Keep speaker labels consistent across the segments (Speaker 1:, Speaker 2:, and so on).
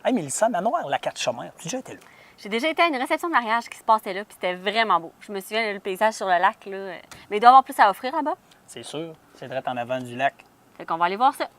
Speaker 1: Hey Mélissa, Manoir La Quatre-Chemins, as-tu déjà été là?
Speaker 2: J'ai déjà été à une réception de mariage qui se passait là, puis c'était vraiment beau. Je me souviens, le paysage sur le lac, là. Mais il doit y avoir plus à offrir là-bas.
Speaker 1: C'est sûr, c'est direct en avant du lac.
Speaker 2: Fait qu'on va aller voir ça.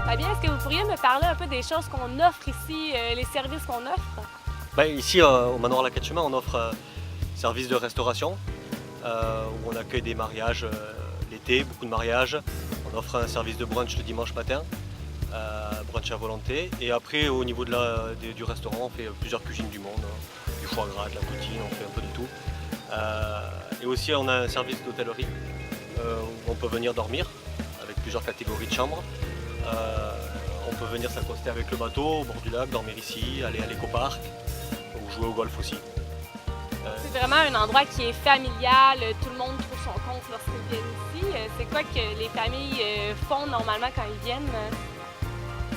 Speaker 3: Fabien, est-ce que vous pourriez me parler un peu des choses qu'on offre ici, les services qu'on offre?
Speaker 4: Ici, au Manoir La Quatre-Chemins, on offre un service de restauration où on accueille des mariages l'été, beaucoup de mariages. On offre un service de brunch le dimanche matin, brunch à volonté. Et après, au niveau du restaurant, on fait plusieurs cuisines du monde, du foie gras, de la poutine, on fait un peu de tout. Et aussi, on a un service d'hôtellerie où on peut venir dormir avec plusieurs catégories de chambres. On peut venir s'accoster avec le bateau au bord du lac, dormir ici, aller à l'éco-parc ou jouer au golf aussi.
Speaker 3: C'est vraiment un endroit qui est familial, tout le monde trouve son compte lorsqu'ils viennent ici. C'est quoi que les familles font normalement quand ils viennent?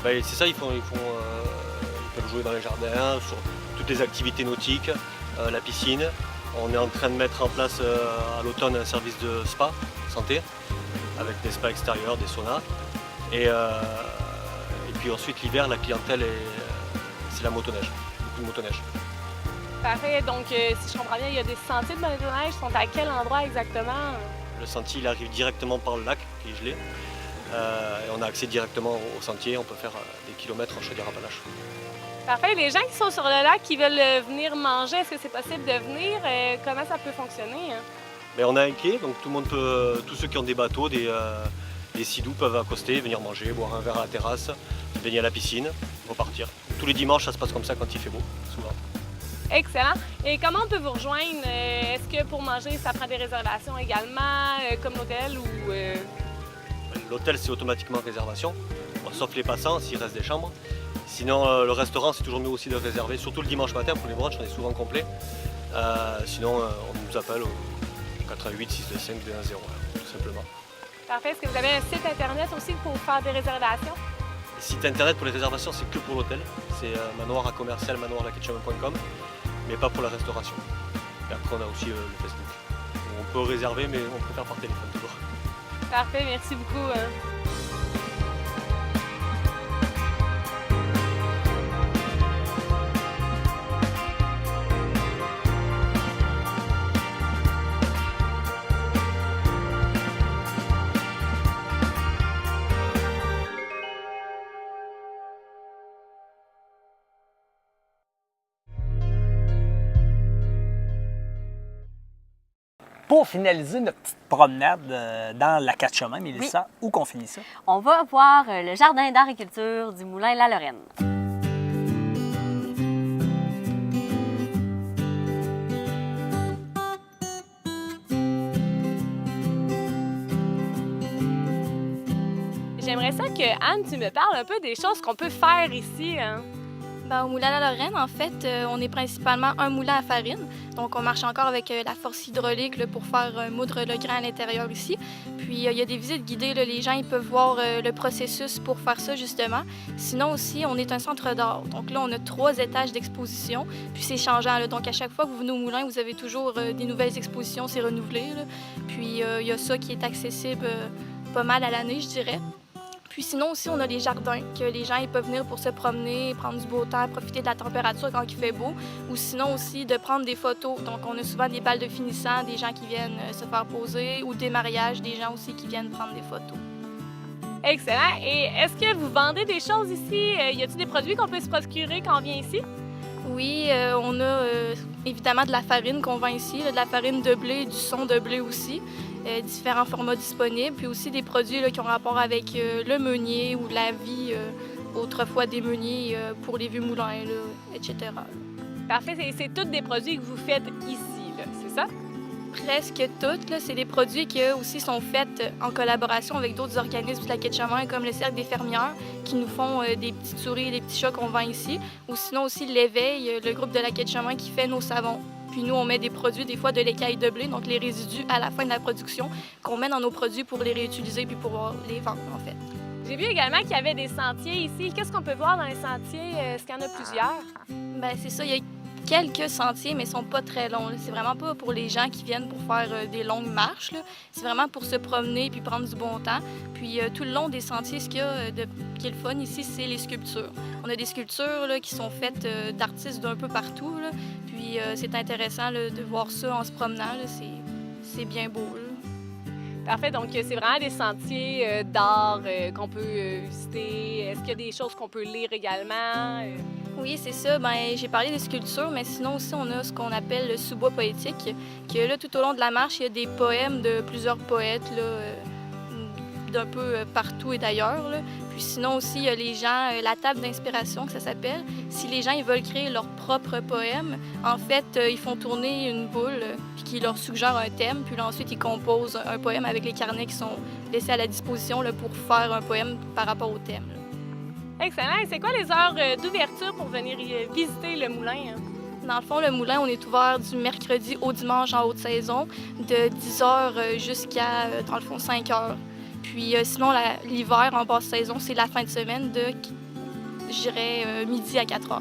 Speaker 4: C'est ça, ils peuvent jouer dans les jardins, sur toutes les activités nautiques, la piscine. On est en train de mettre en place à l'automne un service de spa santé avec des spas extérieurs, des saunas. Et puis ensuite l'hiver, la clientèle, c'est la motoneige, beaucoup de motoneige.
Speaker 3: Parfait, donc si je comprends bien, il y a des sentiers de motoneige, ils sont à quel endroit exactement?
Speaker 4: Le sentier il arrive directement par le lac qui est gelé. Et on a accès directement au sentier, on peut faire des kilomètres en Chaudière-Appalaches.
Speaker 3: Parfait, les gens qui sont sur le lac, qui veulent venir manger, est-ce que c'est possible de venir? Comment ça peut fonctionner?
Speaker 4: On a un quai, donc tout le monde peut, tous ceux qui ont des bateaux, des sidous peuvent accoster, venir manger, boire un verre à la terrasse, se baigner à la piscine, repartir. Tous les dimanches, ça se passe comme ça quand il fait beau, souvent.
Speaker 3: Excellent. Et comment on peut vous rejoindre? Est-ce que pour manger, ça prend des réservations également, comme l'hôtel ou...
Speaker 4: L'hôtel, c'est automatiquement réservation, sauf les passants, s'il reste des chambres. Sinon, le restaurant, c'est toujours mieux aussi de réserver, surtout le dimanche matin, pour les brunchs, on est souvent complet. Sinon, on nous appelle au 88 625 210, tout simplement.
Speaker 3: Parfait. Est-ce que vous avez un site internet aussi pour faire des réservations?
Speaker 4: Le site internet pour les réservations, c'est que pour l'hôtel. C'est manoir@commercial-manoirlaquetchemins.com, mais pas pour la restauration. Et après, on a aussi le Facebook. On peut réserver, mais on préfère par téléphone toujours.
Speaker 3: Parfait, merci beaucoup.
Speaker 1: Pour finaliser notre petite promenade dans La Quatre-Chemins, Mélissa, où qu'on finit ça?
Speaker 2: On va voir le jardin d'agriculture du moulin La Lorraine.
Speaker 3: J'aimerais ça que, Anne, tu me parles un peu des choses qu'on peut faire ici. Hein?
Speaker 5: Au moulin La Lorraine, en fait, on est principalement un moulin à farine. Donc, on marche encore avec la force hydraulique là, pour faire moudre le grain à l'intérieur ici. Puis, il y a des visites guidées. Là, les gens ils peuvent voir le processus pour faire ça, justement. Sinon aussi, on est un centre d'art. Donc là, on a 3 étages d'exposition. Puis, c'est changeant. Là. Donc, à chaque fois que vous venez au moulin, vous avez toujours des nouvelles expositions. C'est renouvelé. Là. Puis, il y a ça qui est accessible pas mal à l'année, je dirais. Puis sinon aussi, on a les jardins, que les gens ils peuvent venir pour se promener, prendre du beau temps, profiter de la température quand il fait beau. Ou sinon aussi de prendre des photos. Donc on a souvent des balles de finissant, des gens qui viennent se faire poser, ou des mariages, des gens aussi qui viennent prendre des photos.
Speaker 3: Excellent. Et est-ce que vous vendez des choses ici? Y a-t-il des produits qu'on peut se procurer quand on vient ici?
Speaker 5: Oui, on a évidemment de la farine qu'on vend ici, là, de la farine de blé, du son de blé aussi. Différents formats disponibles, puis aussi des produits là, qui ont rapport avec le meunier ou la vie autrefois des meuniers pour les vieux moulins, là, etc.
Speaker 3: Parfait, c'est tous des produits que vous faites ici, là, c'est ça?
Speaker 5: Presque toutes. Là. C'est des produits qui aussi sont faits en collaboration avec d'autres organismes de la Quetchamin, comme le Cercle des fermières, qui nous font des petites souris et des petits chats qu'on vend ici. Ou sinon aussi l'Éveil, le groupe de la Quetchamin qui fait nos savons. Puis nous, on met des produits, des fois de l'écaille de blé, donc les résidus à la fin de la production, qu'on met dans nos produits pour les réutiliser puis pour les vendre, en fait.
Speaker 3: J'ai vu également qu'il y avait des sentiers ici. Qu'est-ce qu'on peut voir dans les sentiers? Est-ce qu'il y en a plusieurs?
Speaker 5: Bien, c'est ça. Il y a quelques sentiers, mais ils sont pas très longs. C'est vraiment pas pour les gens qui viennent pour faire des longues marches. C'est vraiment pour se promener puis prendre du bon temps. Puis tout le long des sentiers, ce qu'il y a qui est le fun ici, c'est les sculptures. On a des sculptures là, qui sont faites d'artistes d'un peu partout. Là. Puis c'est intéressant là, de voir ça en se promenant. C'est bien beau. Là.
Speaker 3: Parfait. Donc, c'est vraiment des sentiers d'art qu'on peut visiter. Est-ce qu'il y a des choses qu'on peut lire également?
Speaker 5: Oui, c'est ça. Ben, j'ai parlé des sculptures, mais sinon aussi, on a ce qu'on appelle le sous-bois poétique, que là, tout au long de la marche, il y a des poèmes de plusieurs poètes, là, d'un peu partout et d'ailleurs. Là. Puis sinon aussi, il y a les gens, la table d'inspiration, que ça s'appelle. Si les gens ils veulent créer leur propre poème, en fait, ils font tourner une boule puis qui leur suggère un thème. Puis là, ensuite, ils composent un poème avec les carnets qui sont laissés à la disposition là, pour faire un poème par rapport au thème. Là.
Speaker 3: Excellent. Et c'est quoi les heures d'ouverture pour venir visiter le moulin? Hein?
Speaker 5: Dans le fond, le moulin, on est ouvert du mercredi au dimanche en haute saison, de 10h jusqu'à, dans le fond, 5h. Puis sinon, l'hiver, en basse saison, c'est la fin de semaine de, je dirais, midi à 4h.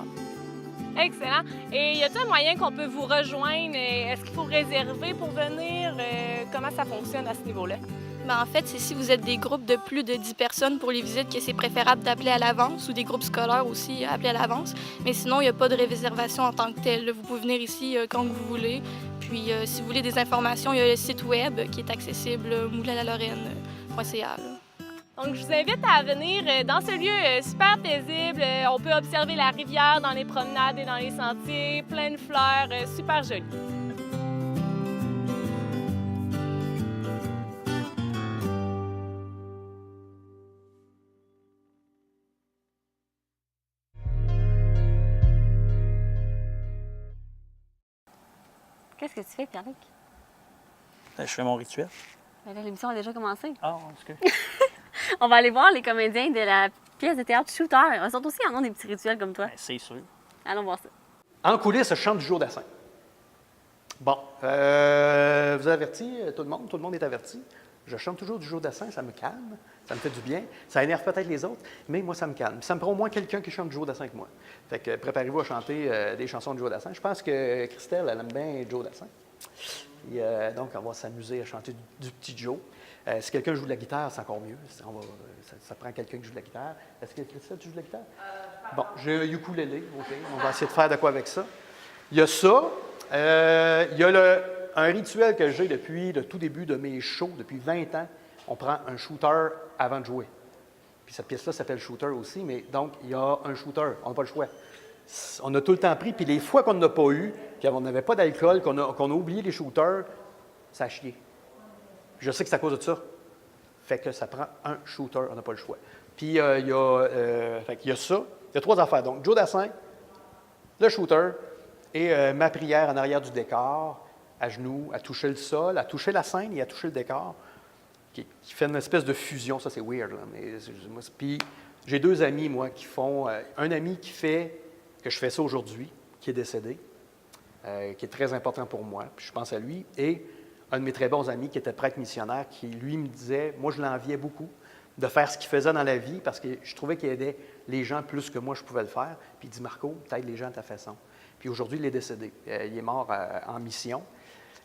Speaker 3: Excellent. Et y a-t-il un moyen qu'on peut vous rejoindre? Est-ce qu'il faut réserver pour venir? Comment ça fonctionne à ce niveau-là?
Speaker 5: Bien, en fait, c'est si vous êtes des groupes de plus de 10 personnes pour les visites que c'est préférable d'appeler à l'avance ou des groupes scolaires aussi appeler à l'avance. Mais sinon, il n'y a pas de réservation en tant que telle. Vous pouvez venir ici quand vous voulez. Puis si vous voulez des informations, il y a le site web qui est accessible, moulinalaLorraine.ca.
Speaker 3: Donc, je vous invite à venir dans ce lieu super paisible. On peut observer la rivière dans les promenades et dans les sentiers, plein de fleurs, super joli.
Speaker 2: Qu'est-ce que tu fais, Pierre-Luc?
Speaker 1: Je fais mon rituel.
Speaker 2: Ben là, l'émission a déjà commencé.
Speaker 1: Ah, excuse.
Speaker 2: On va aller voir les comédiens de la pièce de théâtre Shooter. Ils sont aussi en ont des petits rituels comme toi.
Speaker 1: Ben, c'est sûr.
Speaker 2: Allons voir ça.
Speaker 6: En coulisses, je chante du jour d'Assin. Bon, vous avez averti tout le monde est averti. Je chante toujours du jour d'Assin, ça me calme, ça me fait du bien. Ça énerve peut-être les autres, mais moi, ça me calme. Ça me prend au moins quelqu'un qui chante du jour d'Assin que moi. Fait que préparez-vous à chanter des chansons de Joe Dassin. Je pense que Christelle, elle aime bien Joe Dassin. Et, donc, on va s'amuser à chanter du petit Joe. Si quelqu'un joue de la guitare, c'est encore mieux. Ça prend quelqu'un qui joue de la guitare. Est-ce que Christelle, tu joues de la guitare? Bon, j'ai un ukulélé, OK. On va essayer de faire de quoi avec ça. Il y a ça. Il y a un rituel que j'ai depuis le tout début de mes shows, depuis 20 ans. On prend un shooter avant de jouer. Puis cette pièce-là s'appelle Shooter aussi, mais donc il y a un shooter. On n'a pas le choix. On a tout le temps pris, puis les fois qu'on n'a pas eu, qu'on n'avait pas d'alcool, qu'on a oublié les shooters, ça a chié. Je sais que c'est à cause de ça. Fait que ça prend un shooter, on n'a pas le choix. Puis il y a ça. Il y a 3 affaires. Donc, Joe Dassin, le shooter et ma prière en arrière du décor, à genoux, à toucher le sol, à toucher la scène et à toucher le décor, qui fait une espèce de fusion. Ça, c'est weird. Là, mais puis j'ai 2 amis, moi, qui font... un ami qui fait que je fais ça aujourd'hui, qui est décédé, qui est très important pour moi, puis je pense à lui, et un de mes très bons amis qui était prêtre missionnaire, qui, lui, me disait, moi, je l'enviais beaucoup de faire ce qu'il faisait dans la vie, parce que je trouvais qu'il aidait les gens plus que moi, je pouvais le faire. Puis il dit, Marco, t'aides les gens à ta façon. Puis aujourd'hui, il est décédé. Il est mort en mission.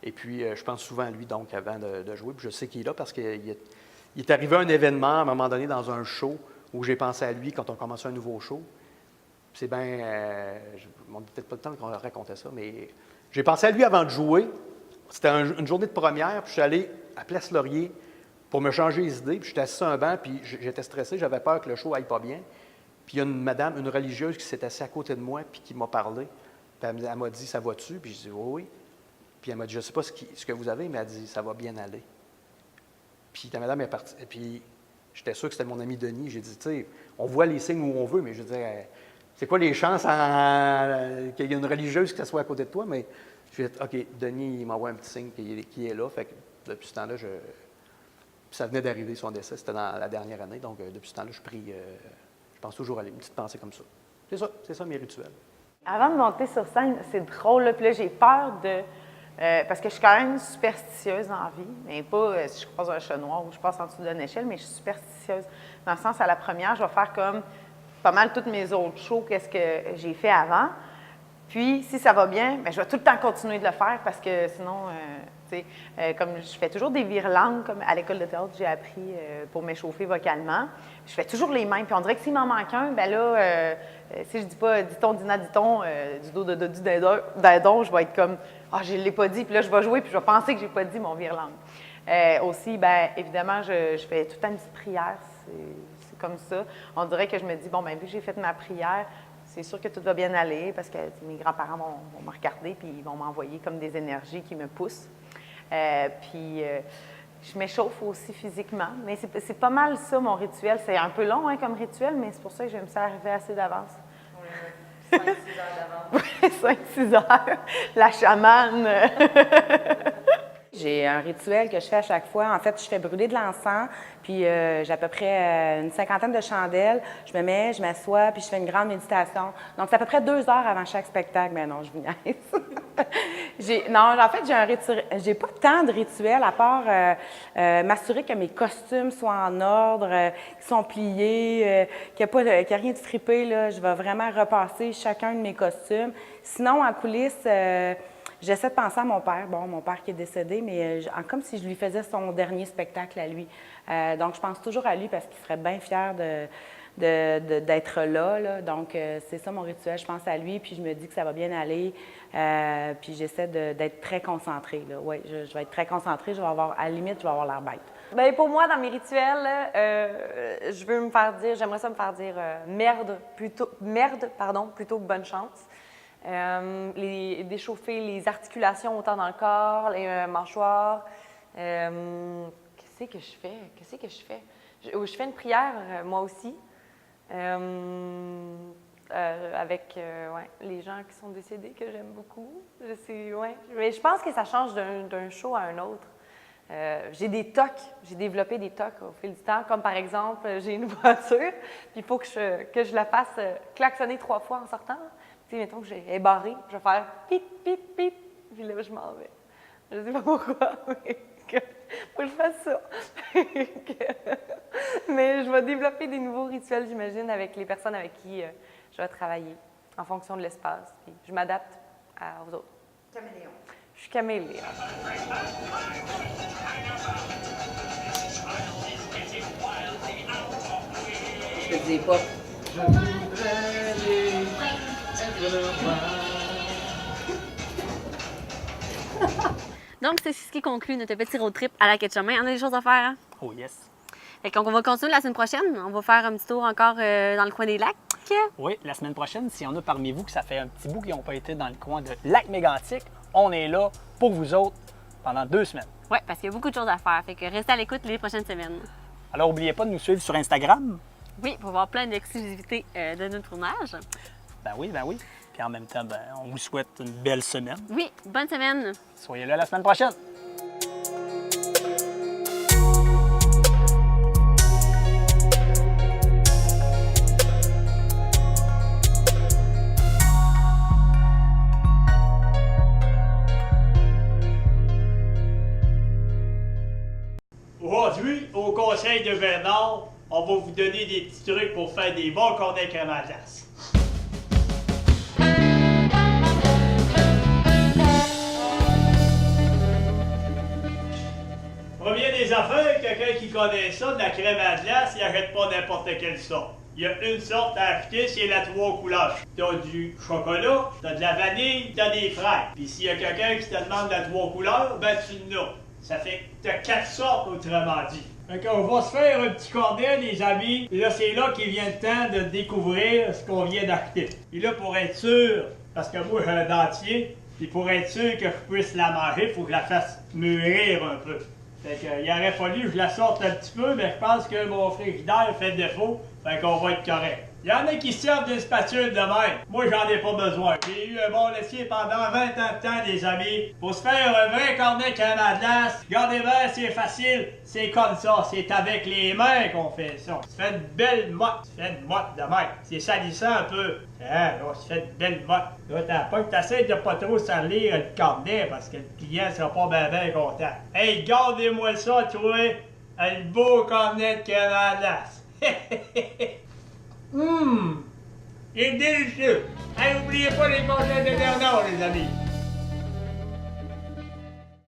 Speaker 6: Et puis, je pense souvent à lui, donc, avant de jouer. Puis je sais qu'il est là parce qu'il est arrivé un événement, à un moment donné, dans un show, où j'ai pensé à lui quand on commençait un nouveau show. C'est bien... on n'a peut-être pas le temps qu'on racontait ça, mais j'ai pensé à lui avant de jouer. C'était une journée de première, puis je suis allé à Place Laurier pour me changer les idées. Puis j'étais assis sur un banc, puis j'étais stressé, j'avais peur que le show aille pas bien. Puis il y a une madame, une religieuse qui s'est assise à côté de moi, puis qui m'a parlé. Puis elle m'a dit, ça va-tu? Puis je dis, oui. Puis elle m'a dit, je ne sais pas ce que vous avez, mais elle a dit, ça va bien aller. Puis la madame est partie. Et puis j'étais sûr que c'était mon ami Denis. J'ai dit, tu sais, on voit les signes où on veut, mais je disais, c'est quoi les chances qu'il y ait une religieuse qui soit à côté de toi? Mais Je dis, OK, Denis, il m'envoie un petit signe qui est là. Fait que depuis ce temps-là, ça venait d'arriver son décès, c'était dans la dernière année. Donc, depuis ce temps-là, je pense toujours à lui, une petite pensée comme ça. C'est ça mes rituels.
Speaker 7: Avant de monter sur scène, c'est drôle, là, puis là, j'ai peur de... parce que je suis quand même superstitieuse dans la vie, mais pas si je croise un chat noir ou je passe en dessous d'une échelle, mais je suis superstitieuse. Dans le sens, à la première, je vais faire comme pas mal toutes mes autres shows, qu'est-ce que j'ai fait avant. Puis, si ça va bien, bien, je vais tout le temps continuer de le faire parce que sinon, tu sais, comme je fais toujours des virlangues, comme à l'école de théâtre, j'ai appris pour m'échauffer vocalement. Je fais toujours les mêmes. Puis on dirait que s'il m'en manque un, bien là, si je dis pas dit-on, dina, dit-on, du dos de du dindon, je vais être comme, ah, je ne l'ai pas dit. Puis là, je vais jouer, puis je vais penser que je n'ai pas dit mon virlangue. Aussi, bien, évidemment, je fais tout le temps une petite prière. C'est comme ça. On dirait que je me dis, bon, bien, vu que j'ai fait ma prière, c'est sûr que tout va bien aller parce que mes grands-parents vont me regarder puis ils vont m'envoyer comme des énergies qui me poussent. Puis je m'échauffe aussi physiquement. Mais c'est pas mal ça, mon rituel. C'est un peu long comme rituel, mais c'est pour ça que j'aime ça arriver assez d'avance. 5-6 heures d'avance. 5-6 heures. La chamane.
Speaker 8: J'ai un rituel que je fais à chaque fois. En fait, je fais brûler de l'encens, puis j'ai à peu près une 50aine de chandelles. Je m'assois, puis je fais une grande méditation. Donc, c'est à peu près 2 heures avant chaque spectacle. Mais non, je vous niaise. Non, en fait, j'ai pas tant de rituels à part m'assurer que mes costumes soient en ordre, qu'ils sont pliés, qu'il n'y a rien de fripé. Là. Je vais vraiment repasser chacun de mes costumes. Sinon, en coulisses... j'essaie de penser à mon père, mon père qui est décédé, mais comme si je lui faisais son dernier spectacle à lui. Donc, je pense toujours à lui parce qu'il serait bien fier d'être là. Donc, c'est ça mon rituel. Je pense à lui, puis je me dis que ça va bien aller. Puis j'essaie d'être très concentrée. Oui, je vais être très concentrée. À la limite, je vais avoir l'air bête.
Speaker 2: Bien, pour moi, dans mes rituels, j'aimerais ça me faire dire merde plutôt que bonne chance. D'échauffer les articulations autant dans le corps, les mâchoires. Qu'est-ce que je fais? Je fais une prière, moi aussi, avec les gens qui sont décédés, que j'aime beaucoup. Mais je pense que ça change d'un show à un autre. J'ai développé des tocs au fil du temps, comme par exemple, j'ai une voiture, puis il faut que je la fasse klaxonner 3 fois en sortant. Tu sais, mettons que j'ai barré, je vais faire pip, pip, pip, puis là, je m'en vais. Je sais pas pourquoi, mais faut que je fasse ça. Mais je vais développer des nouveaux rituels, j'imagine, avec les personnes avec qui je vais travailler, en fonction de l'espace. Puis je m'adapte aux autres.
Speaker 7: Caméléon.
Speaker 2: Je suis caméléon.
Speaker 8: Je te dis pas.
Speaker 6: Je voudrais
Speaker 2: Donc, c'est ce qui conclut notre petit road trip à la quai de chemin. On a des choses à faire, hein?
Speaker 1: Oh yes.
Speaker 2: Fait qu'on va continuer la semaine prochaine. On va faire un petit tour encore dans le coin des lacs.
Speaker 1: Oui, la semaine prochaine, s'il y en a parmi vous que ça fait un petit bout qui n'ont pas été dans le coin de Lac-Mégantic, on est là pour vous autres pendant 2 semaines.
Speaker 2: Oui, parce qu'il y a beaucoup de choses à faire. Fait que restez à l'écoute les prochaines semaines.
Speaker 1: Alors, n'oubliez pas de nous suivre sur Instagram.
Speaker 2: Oui, pour voir plein d'exclusivités de notre tournage.
Speaker 1: Ben oui. Puis en même temps, on vous souhaite une belle semaine.
Speaker 2: Oui, bonne semaine.
Speaker 1: Soyez là la semaine prochaine.
Speaker 9: Aujourd'hui, au conseil de Bernard, on va vous donner des petits trucs pour faire des bons cornets crème à glace. Premier des affaires, quelqu'un qui connaît ça, de la crème à glace, il n'achète pas n'importe quelle sorte. Il y a une sorte à acheter, c'est la 3 couleurs. T'as du chocolat, t'as de la vanille, t'as des fraises. Puis s'il y a quelqu'un qui te demande la 3 couleurs, ben tu l'as. Ça fait que t'as 4 sortes, autrement dit. Fait qu'on va se faire un petit cornet, les amis. Et là, c'est là qu'il vient le temps de découvrir ce qu'on vient d'acheter. Et là, pour être sûr, parce que moi, j'ai un dentier, puis pour être sûr que je puisse la manger, il faut que je la fasse mûrir un peu. Fait qu'il aurait fallu que je la sorte un petit peu, mais je pense que mon frigidaire fait défaut, fait qu'on va être correct. Il y en a qui servent d'une spatule de même. Moi, j'en ai pas besoin. J'ai eu un bon laitier pendant 20 ans de temps, les amis. Pour se faire un vrai cornet crème à glace, regardez bien, c'est facile. C'est comme ça. C'est avec les mains qu'on fait ça. Tu fais une belle motte. Tu fais une motte de même. C'est salissant un peu. Hein, là, tu fais une belle motte. Là, t'as pas que t'essayes de pas trop salir le cornet parce que le client sera pas bien content. Hey, gardez-moi ça, toi. Un beau cornet de crème à glace. Il est délicieux. Hey, n'oubliez pas les conseils de Bernard, les amis.